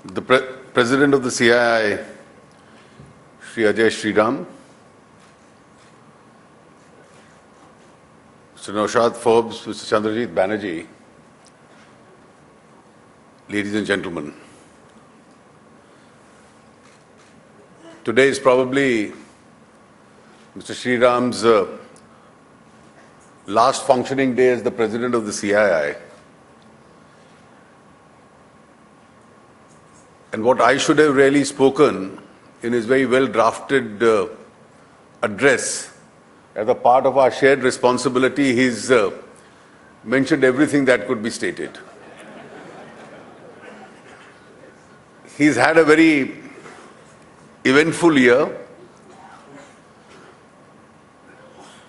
The President of the CII, Shri Ajay Shriram, Mr. Naushad Forbes, Mr. Chandrajit Banerjee, ladies and gentlemen, today is probably Mr. Shriram's last functioning day as the President of the CII. And what I should have really spoken in his very well drafted address as a part of our shared responsibility, he's mentioned everything that could be stated. He's had a very eventful year.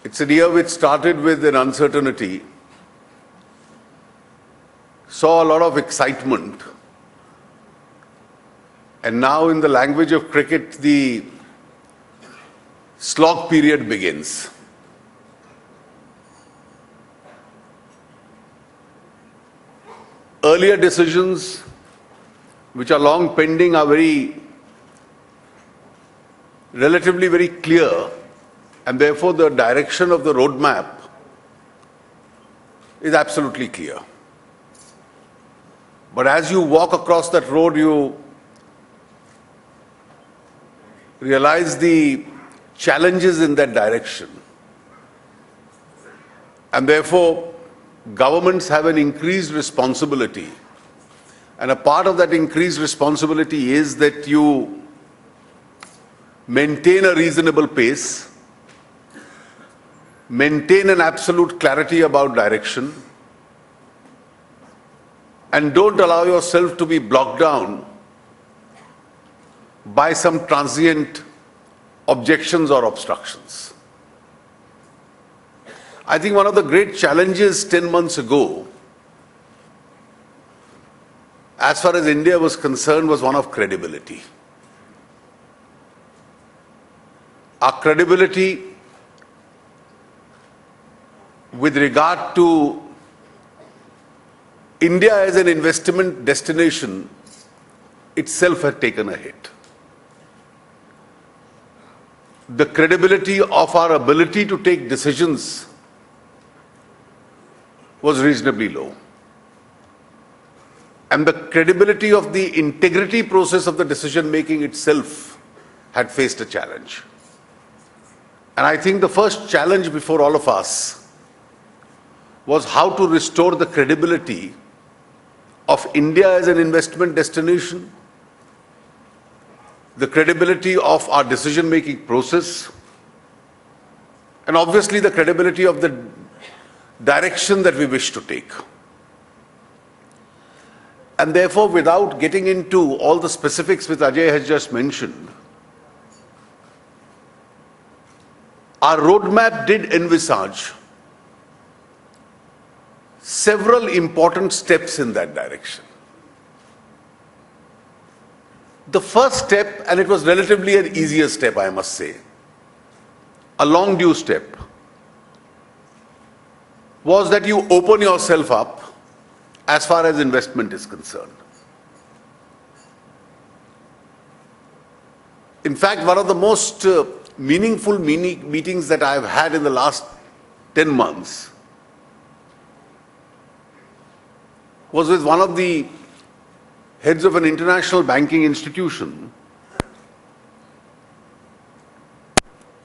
It's a year which started with an uncertainty, saw a lot of excitement, and now in the language of cricket, the slog period begins. Earlier decisions, which are long pending, are relatively very clear, and therefore the direction of the roadmap is absolutely clear. But as you walk across that road, you realize the challenges in that direction. And therefore, governments have an increased responsibility. And a part of that increased responsibility is that you maintain a reasonable pace, maintain an absolute clarity about direction, and don't allow yourself to be blocked down by some transient objections or obstructions. I think one of the great challenges 10 months ago, as far as India was concerned, was one of credibility. Our credibility with regard to India as an investment destination itself had taken a hit. The credibility of our ability to take decisions was reasonably low. And the credibility of the integrity process of the decision making itself had faced a challenge. And I think the first challenge before all of us was how to restore the credibility of India as an investment destination, the credibility of our decision-making process, and obviously the credibility of the direction that we wish to take. And therefore, without getting into all the specifics which Ajay has just mentioned, our roadmap did envisage several important steps in that direction. The first step, and it was relatively an easier step, I must say, a long due step, was that you open yourself up as far as investment is concerned. In fact, one of the most meaningful meetings that I have had in the last 10 months was with one of the heads of an international banking institution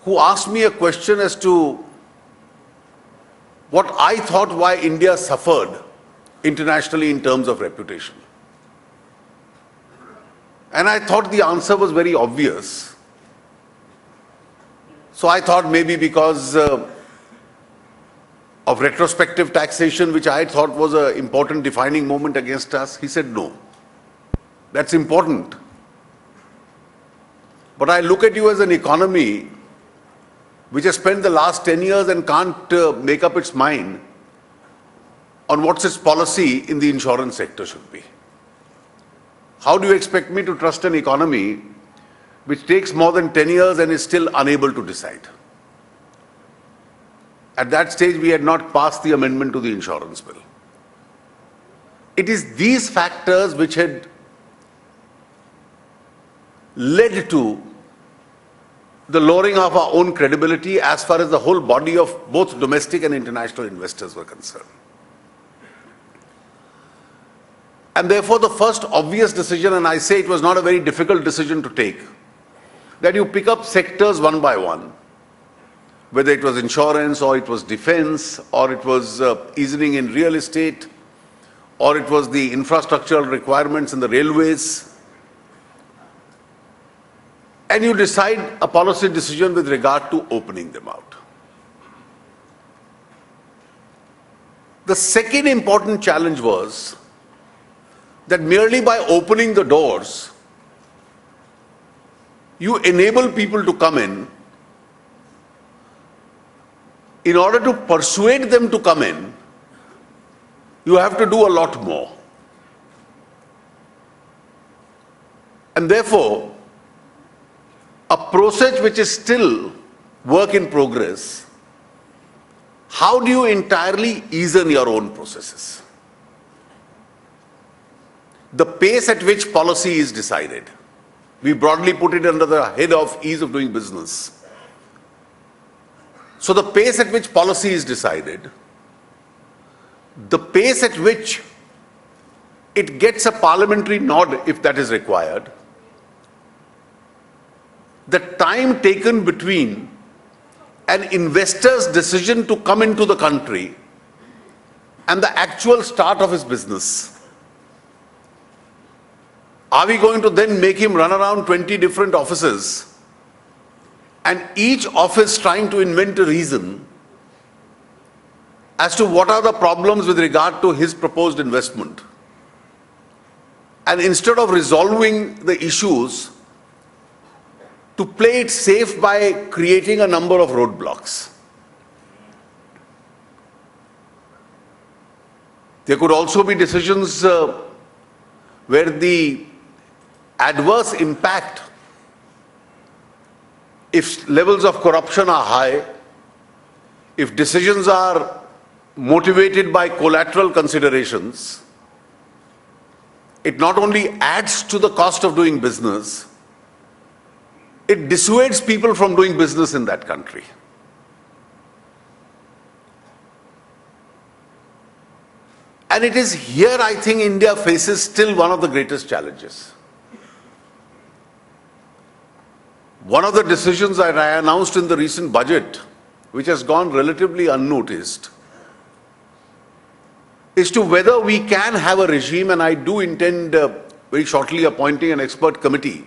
who asked me a question as to what I thought why India suffered internationally in terms of reputation. And I thought the answer was very obvious. So I thought maybe because of retrospective taxation, which I thought was an important defining moment against us. He said, no, that's important. But I look at you as an economy which has spent the last 10 years and can't make up its mind on what's its policy in the insurance sector should be. How do you expect me to trust an economy which takes more than 10 years and is still unable to decide? At that stage, we had not passed the amendment to the insurance bill. It is these factors which had led to the lowering of our own credibility as far as the whole body of both domestic and international investors were concerned. And therefore, the first obvious decision, and I say it was not a very difficult decision to take, that you pick up sectors one by one, whether it was insurance or it was defense or it was easing in real estate or it was the infrastructural requirements in the railways, and you decide a policy decision with regard to opening them out. The second important challenge was that merely by opening the doors, you enable people to come in. In order to persuade them to come in, you have to do a lot more. And therefore, a process which is still work in progress, how do you entirely ease in your own processes? The pace at which policy is decided, we broadly put it under the head of ease of doing business. So the pace at which policy is decided, the pace at which it gets a parliamentary nod if that is required, the time taken between an investor's decision to come into the country and the actual start of his business. Are we going to then make him run around 20 different offices and each office trying to invent a reason as to what are the problems with regard to his proposed investment? And instead of resolving the issues, to play it safe by creating a number of roadblocks. There could also be decisions where the adverse impact, if levels of corruption are high, if decisions are motivated by collateral considerations, it not only adds to the cost of doing business, it dissuades people from doing business in that country. And it is here, I think, India faces still one of the greatest challenges. One of the decisions that I announced in the recent budget, which has gone relatively unnoticed, is to whether we can have a regime, and I do intend very shortly appointing an expert committee,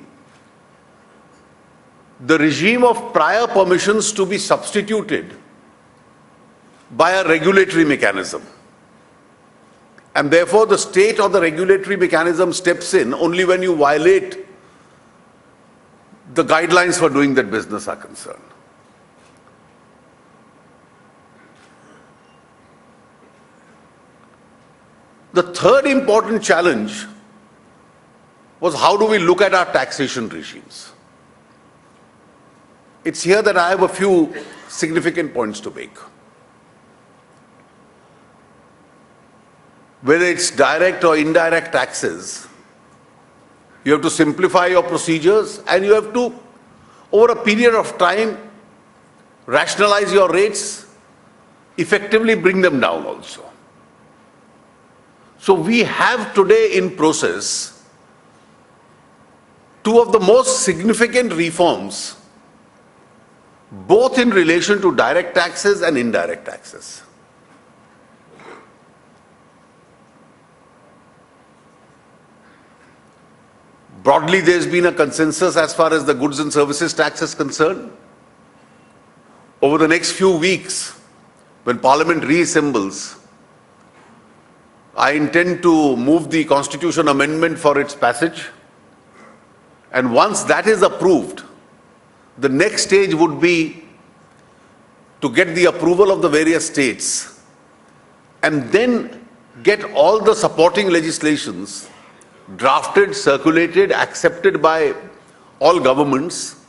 the regime of prior permissions to be substituted by a regulatory mechanism. And therefore, the state or the regulatory mechanism steps in only when you violate the guidelines for doing that business are concerned. The third important challenge was how do we look at our taxation regimes? It's here that I have a few significant points to make. Whether it's direct or indirect taxes, you have to simplify your procedures and you have to, over a period of time, rationalize your rates, effectively bring them down also. So we have today in process two of the most significant reforms, both in relation to direct taxes and indirect taxes. Broadly, there's been a consensus as far as the goods and services tax is concerned. Over the next few weeks, when Parliament reassembles, I intend to move the Constitution Amendment for its passage. And once that is approved, the next stage would be to get the approval of the various states and then get all the supporting legislations drafted, circulated, accepted by all governments,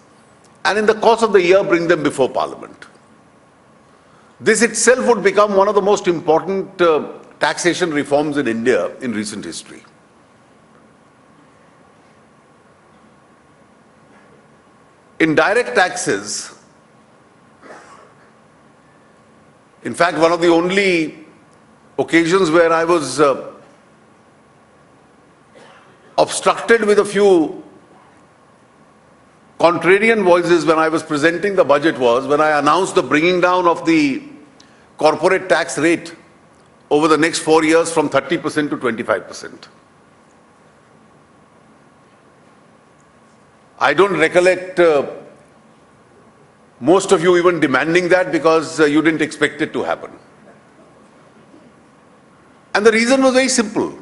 and in the course of the year bring them before Parliament. This itself would become one of the most important taxation reforms in India in recent history. in direct taxes, in fact, one of the only occasions where I was obstructed with a few contrarian voices when I was presenting the budget was when I announced the bringing down of the corporate tax rate over the next 4 years from 30% to 25%. I don't recollect most of you even demanding that because you didn't expect it to happen. And the reason was very simple.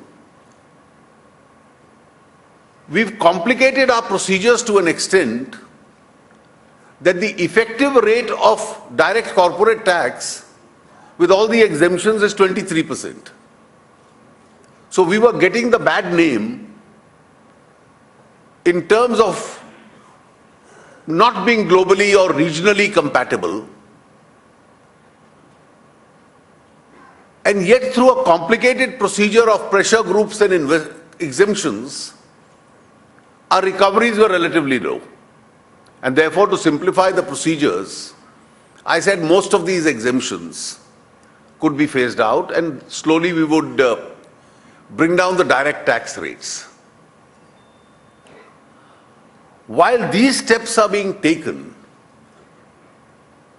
We've complicated our procedures to an extent that the effective rate of direct corporate tax with all the exemptions is 23%. So we were getting the bad name in terms of not being globally or regionally compatible, and yet through a complicated procedure of pressure groups and exemptions, our recoveries were relatively low. And therefore, to simplify the procedures, I said most of these exemptions could be phased out and slowly we would bring down the direct tax rates. While these steps are being taken,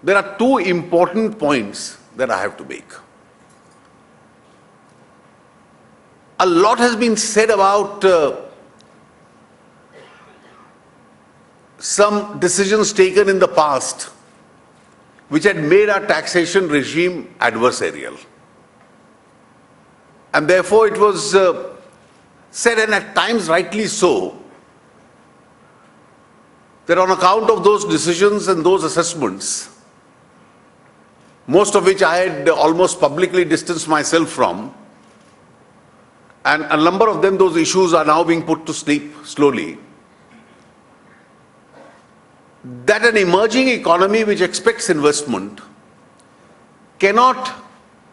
there are two important points that I have to make. A lot has been said about some decisions taken in the past which had made our taxation regime adversarial. And therefore it was said, and at times rightly so, that on account of those decisions and those assessments, most of which I had almost publicly distanced myself from, and a number of them, those issues are now being put to sleep slowly, that an emerging economy which expects investment cannot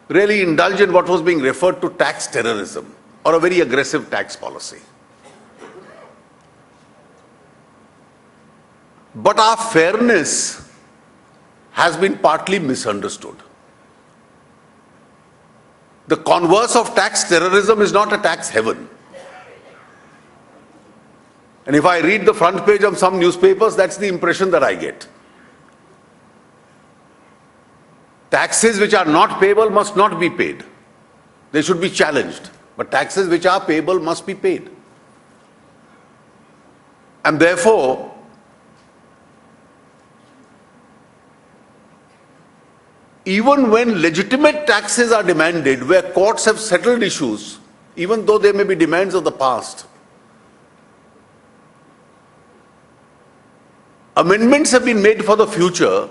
really indulge in what was being referred to tax terrorism or a very aggressive tax policy. But our fairness has been partly misunderstood. The converse of tax terrorism is not a tax heaven. And if I read the front page of some newspapers, that's the impression that I get. Taxes which are not payable must not be paid. They should be challenged. But taxes which are payable must be paid. And therefore, even when legitimate taxes are demanded, where courts have settled issues, even though they may be demands of the past, amendments have been made for the future.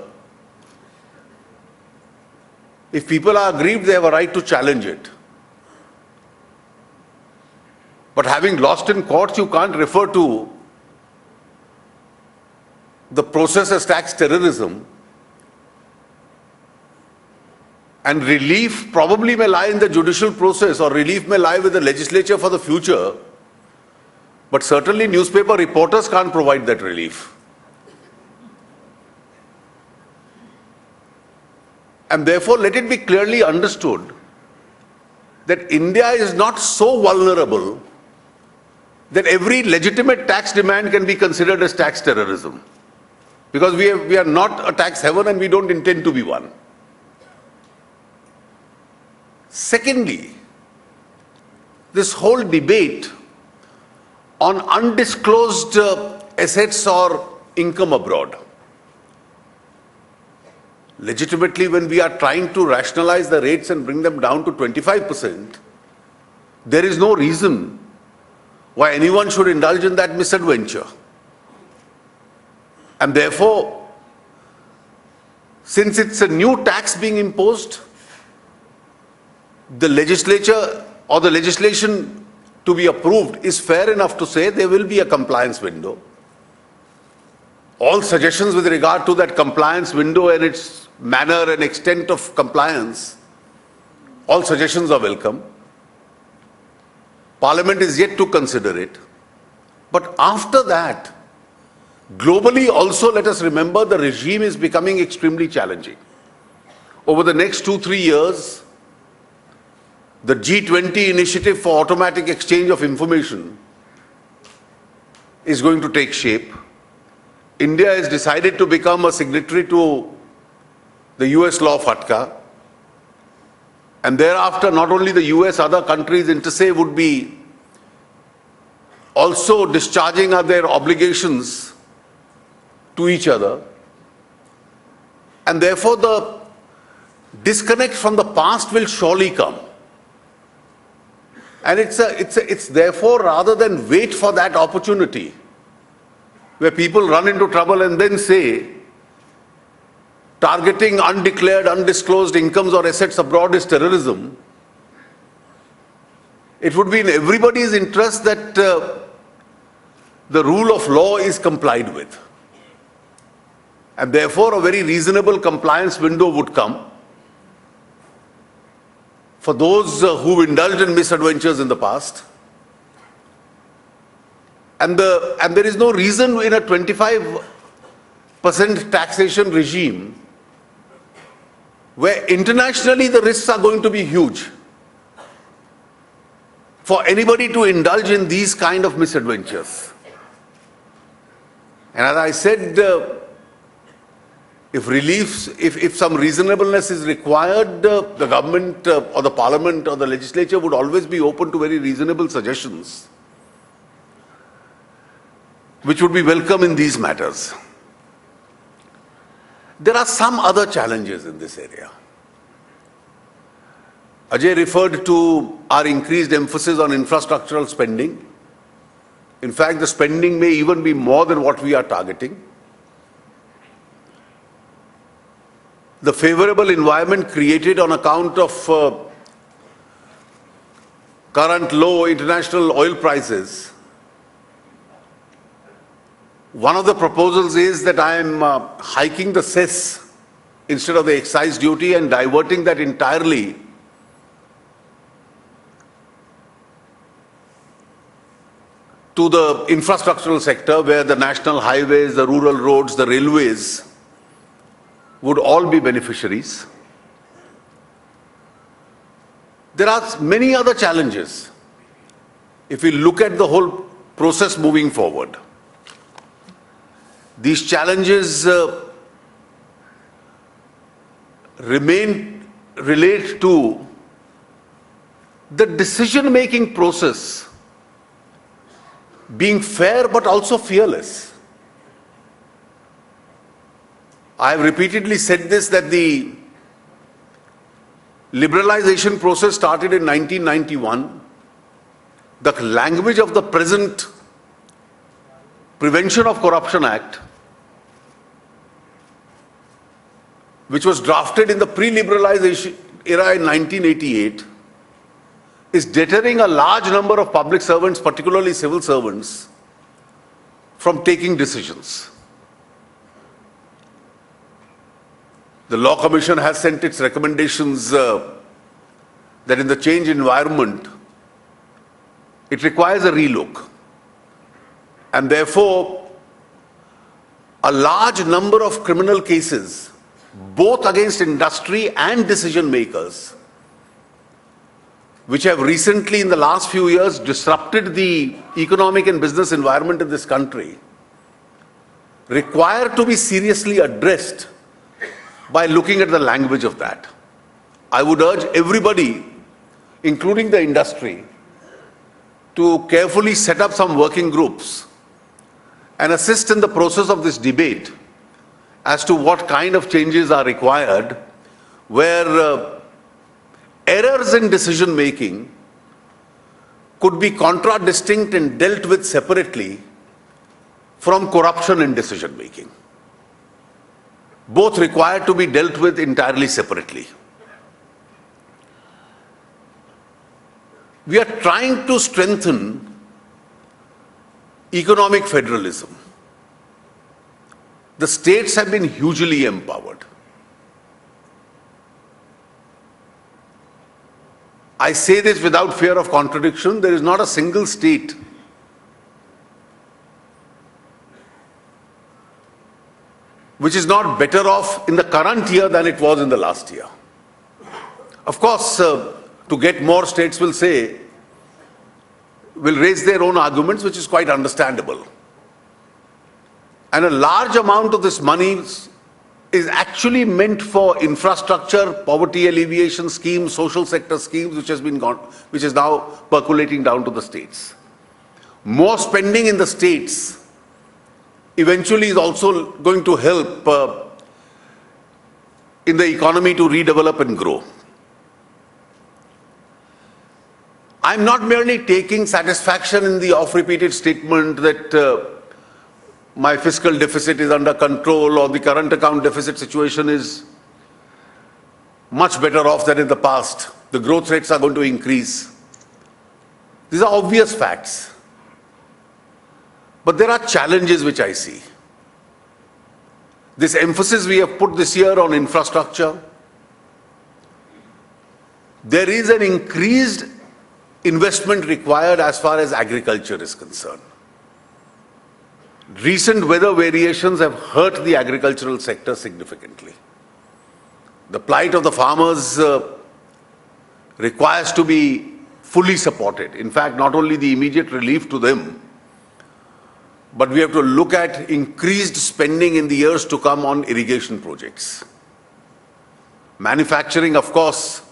If people are aggrieved, they have a right to challenge it. But having lost in courts, you can't refer to the process as tax terrorism. And relief probably may lie in the judicial process, or relief may lie with the legislature for the future. But certainly newspaper reporters can't provide that relief. And therefore, let it be clearly understood that India is not so vulnerable that every legitimate tax demand can be considered as tax terrorism. Because we are not a tax haven and we don't intend to be one. Secondly, this whole debate on undisclosed assets or income abroad. Legitimately, when we are trying to rationalize the rates and bring them down to 25%, there is no reason why anyone should indulge in that misadventure. And therefore, since it's a new tax being imposed, the legislature or the legislation to be approved is fair enough to say there will be a compliance window. All suggestions with regard to that compliance window and its manner and extent of compliance, all suggestions are welcome. Parliament is yet to consider it. But after that, Globally also, let us remember, the regime is becoming extremely challenging. Over the next 2-3 years, the G20 initiative for automatic exchange of information is going to take shape. India has decided to become a signatory to the US law FATCA. And thereafter, not only the US, other countries, INTERSAE would be also discharging their obligations to each other. And therefore, the disconnect from the past will surely come. And it's therefore, rather than wait for that opportunity, where people run into trouble and then say, targeting undeclared, undisclosed incomes or assets abroad is terrorism, it would be in everybody's interest that the rule of law is complied with. And therefore, a very reasonable compliance window would come for those who indulged in misadventures in the past. And there is no reason in a 25% taxation regime where internationally the risks are going to be huge for anybody to indulge in these kind of misadventures. And as I said, if some reasonableness is required, the government or the parliament or the legislature would always be open to very reasonable suggestions, which would be welcome in these matters. There are some other challenges in this area. Ajay referred to our increased emphasis on infrastructural spending. In fact, the spending may even be more than what we are targeting. The favorable environment created on account of current low international oil prices. One of the proposals is that I am hiking the cess instead of the excise duty and diverting that entirely to the infrastructural sector, where the national highways, the rural roads, the railways would all be beneficiaries. There are many other challenges if we look at the whole process moving forward. These challenges relate to the decision-making process being fair but also fearless. I have repeatedly said this, that the liberalization process started in 1991. The language of the present Prevention of Corruption Act, which was drafted in the pre-liberalization era in 1988, is deterring a large number of public servants, particularly civil servants, from taking decisions. The Law Commission has sent its recommendations that in the changed environment, it requires a relook. And therefore, a large number of criminal cases, both against industry and decision makers, which have recently in the last few years disrupted the economic and business environment in this country, require to be seriously addressed by looking at the language of that. I would urge everybody, including the industry, to carefully set up some working groups and assist in the process of this debate as to what kind of changes are required, where errors in decision making could be contradistinct and dealt with separately from corruption in decision making. Both require to be dealt with entirely separately. We are trying to strengthen economic federalism. The states have been hugely empowered. I say this without fear of contradiction. There is not a single state which is not better off in the current year than it was in the last year. Of course, to get more, states will raise their own arguments, which is quite understandable. And a large amount of this money is actually meant for infrastructure, poverty alleviation schemes, social sector schemes, which is now percolating down to the states. More spending in the states eventually is also going to help in the economy to redevelop and grow. I'm not merely taking satisfaction in the oft-repeated statement that my fiscal deficit is under control or the current account deficit situation is much better off than in the past. The growth rates are going to increase. These are obvious facts. But there are challenges which I see. This emphasis we have put this year on infrastructure, there is an increased investment required as far as agriculture is concerned. Recent weather variations have hurt the agricultural sector significantly. The plight of the farmers requires to be fully supported. In fact, not only the immediate relief to them, but we have to look at increased spending in the years to come on irrigation projects. Manufacturing, of course,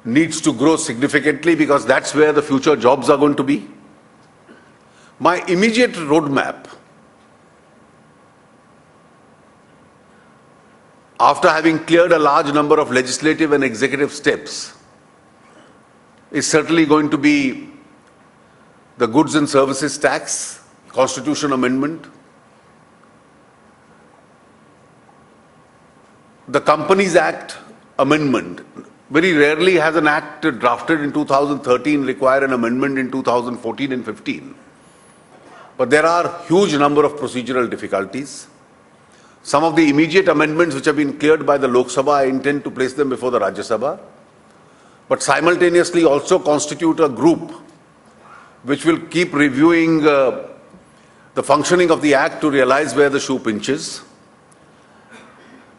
needs to grow significantly because that's where the future jobs are going to be. My immediate roadmap, after having cleared a large number of legislative and executive steps, is certainly going to be the Goods and Services Tax, Constitution Amendment, the Companies Act Amendment. Very rarely has an act drafted in 2013 require an amendment in 2014 and 15. But there are huge number of procedural difficulties. Some of the immediate amendments which have been cleared by the Lok Sabha, I intend to place them before the Rajya Sabha, but simultaneously also constitute a group which will keep reviewing the functioning of the Act to realize where the shoe pinches.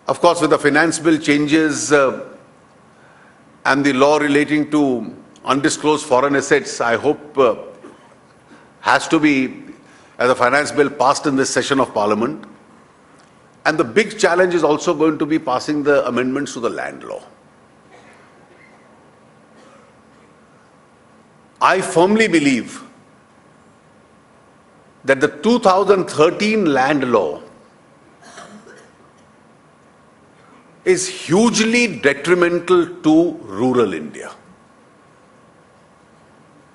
Of course, with the finance bill changes and the law relating to undisclosed foreign assets, I hope has to be, as a finance bill, passed in this session of Parliament. And the big challenge is also going to be passing the amendments to the land law. I firmly believe that the 2013 land law is hugely detrimental to rural India.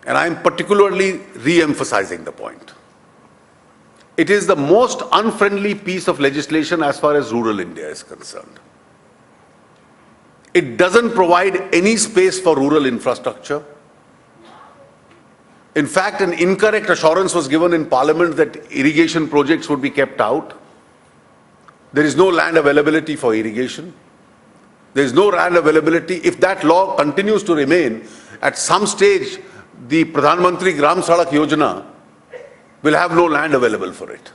And I am particularly re-emphasizing the point. It is the most unfriendly piece of legislation as far as rural India is concerned. It doesn't provide any space for rural infrastructure. In fact, an incorrect assurance was given in Parliament that irrigation projects would be kept out. There is no land availability for irrigation. There is no land availability. If that law continues to remain, at some stage, the Pradhan Mantri Gram Sadak Yojana will have no land available for it.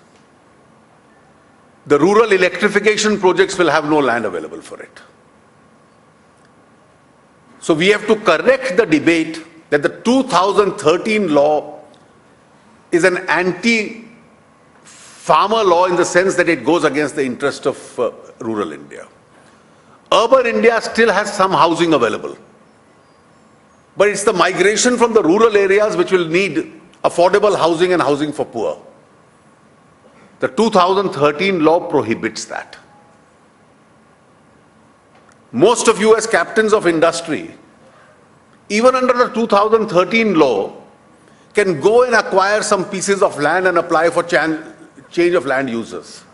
The rural electrification projects will have no land available for it. So we have to correct the debate that the 2013 law is an anti-farmer law in the sense that it goes against the interest of rural India. Urban India still has some housing available. But it's the migration from the rural areas which will need affordable housing and housing for poor. The 2013 law prohibits that. Most of you as captains of industry, even under the 2013 law, can go and acquire some pieces of land and apply for change of land users.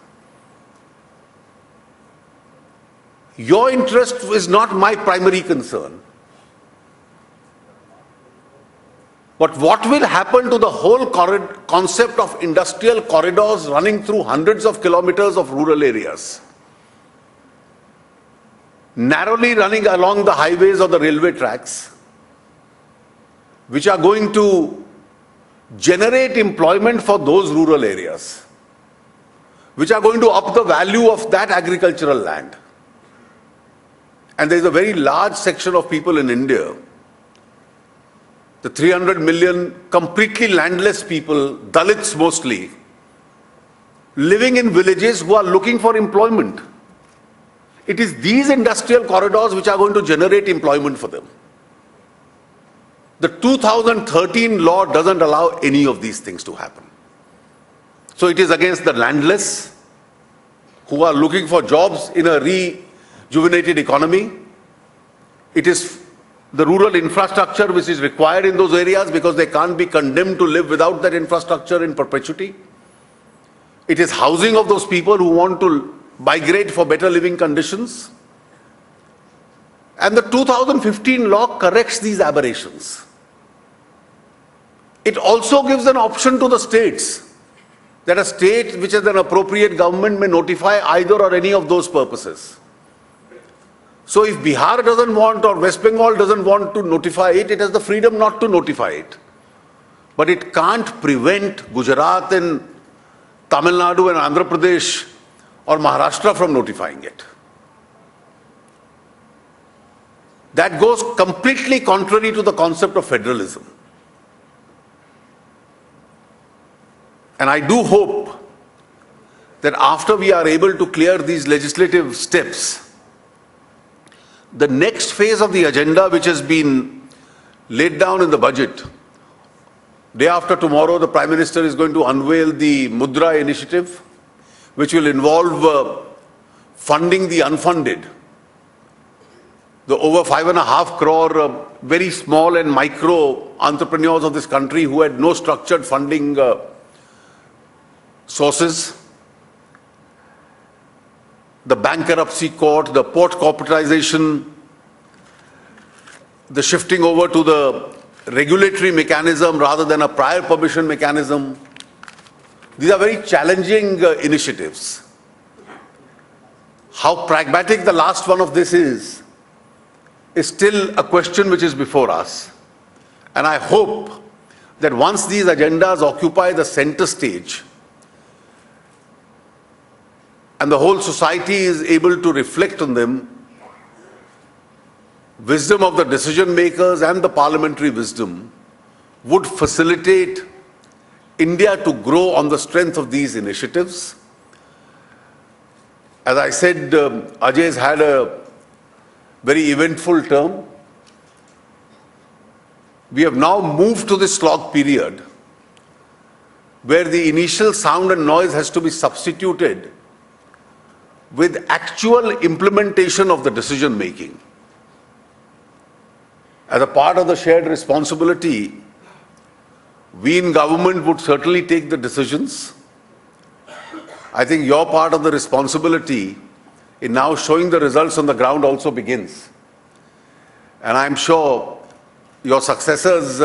Your interest is not my primary concern. But what will happen to the whole concept of industrial corridors running through hundreds of kilometers of rural areas, narrowly running along the highways or the railway tracks, which are going to generate employment for those rural areas? which are going to up the value of that agricultural land. And there is a very large section of people in India, the 300 million completely landless people, Dalits mostly, living in villages who are looking for employment. It is these industrial corridors which are going to generate employment for them. The 2013 law doesn't allow any of these things to happen. So it is against the landless who are looking for jobs in a rejuvenated economy. It is the rural infrastructure which is required in those areas because they can't be condemned to live without that infrastructure in perpetuity. It is housing of those people who want to migrate for better living conditions. And the 2015 law corrects these aberrations. It also gives an option to the states that a state which is an appropriate government may notify either or any of those purposes. So if Bihar doesn't want or West Bengal doesn't want to notify it, it has the freedom not to notify it. But it can't prevent Gujarat and Tamil Nadu and Andhra Pradesh or Maharashtra from notifying it. That goes completely contrary to the concept of federalism. And I do hope that after we are able to clear these legislative steps, the next phase of the agenda which has been laid down in the budget, day after tomorrow the Prime Minister is going to unveil the Mudra initiative, which will involve funding the unfunded. The over 5.5 crore very small and micro entrepreneurs of this country who had no structured funding sources. The bankruptcy court, the port corporatization, the shifting over to the regulatory mechanism rather than a prior permission mechanism. These are very challenging initiatives. How pragmatic the last one of this is still a question which is before us. And I hope that once these agendas occupy the center stage and the whole society is able to reflect on them, wisdom of the decision makers and the parliamentary wisdom would facilitate India to grow on the strength of these initiatives. As I said, Ajay has had a very eventful term. We have now moved to this slog period where the initial sound and noise has to be substituted with actual implementation of the decision making. As a part of the shared responsibility, we in government would certainly take the decisions. I think your part of the responsibility in now showing the results on the ground also begins. And I'm sure your successors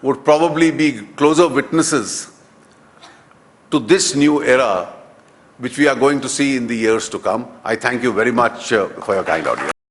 would probably be closer witnesses to this new era which we are going to see in the years to come. I thank you very much for your kind audience.